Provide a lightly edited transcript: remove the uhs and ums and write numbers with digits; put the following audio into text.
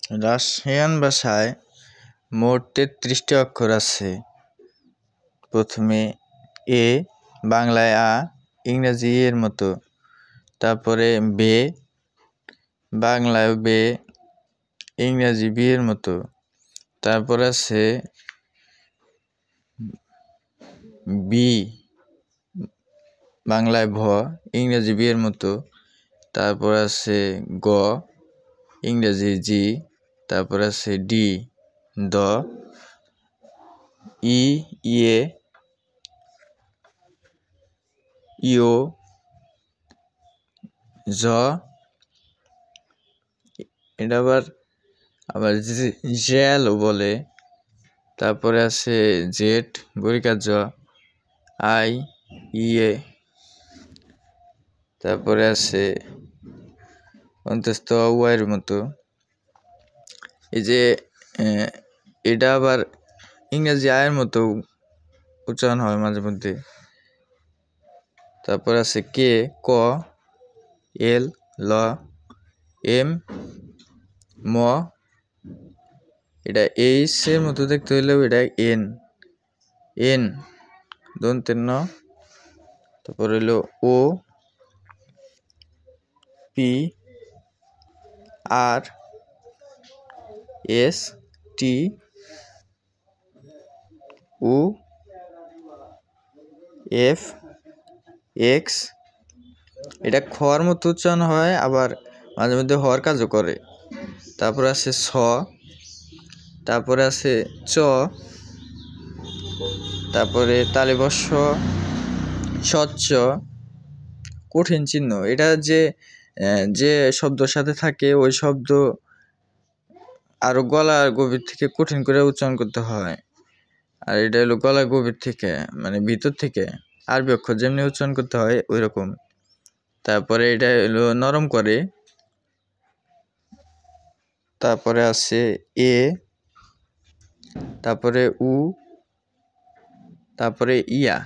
Russian ভাষায় মোট ৩৩টি অক্ষর আছে। প্রথমে এ, বাংলায় আ, ইংরেজি এর মতো। তারপরে বে, বাংলায় বে, ইংরেজি বি এর মতো। তারপর আছে বি, বাংলায় ভ, ইংরেজি বি এর মতো। তারপর আছে গ, ইংরেজি জি। তারপর আছে ডি, দ, ই, ইয়ে, ইও, জ, এটা আবার জ্যালও বলে। তারপরে আছে জেড, বরিকার জ, আই, ইয়ে। তারপরে আছে অন্তস্থ ওয়াইয়ের মতো। এই যে এটা আবার ইংরেজি আয়ের মতো উচ্চারণ হয় মাঝে মধ্যে। তারপর আছে কে, ক, এল, ল, এম, ম। এটা এইচ এর মতো দেখতে হইলেও এটা এন, এন দন্তের ন। তারপর হইলো ও, পি, আর, এস, টি, উ, এফ, এক্স। এটা খর মতো উচ্চারণ হয়, আবার মাঝে মধ্যে হওয়ার কাজও করে। তারপর আছে ছ, তারপরে আছে চ, তারপরে তালিবস্য, স্বচ্ছ, কঠিন চিহ্ন। এটা যে শব্দের সাথে থাকে ওই শব্দ আরো গলার গভীর থেকে কঠিন করে উচ্চারণ করতে হয়। আর এটা হলো গলার গভীর থেকে, মানে ভিতর থেকে আরবি অক্ষর যেমনি উচ্চারণ করতে হয় ওই রকম। তারপরে এটা হলো নরম করে। তারপরে আছে এ, তারপরে উ, তারপরে ইয়া।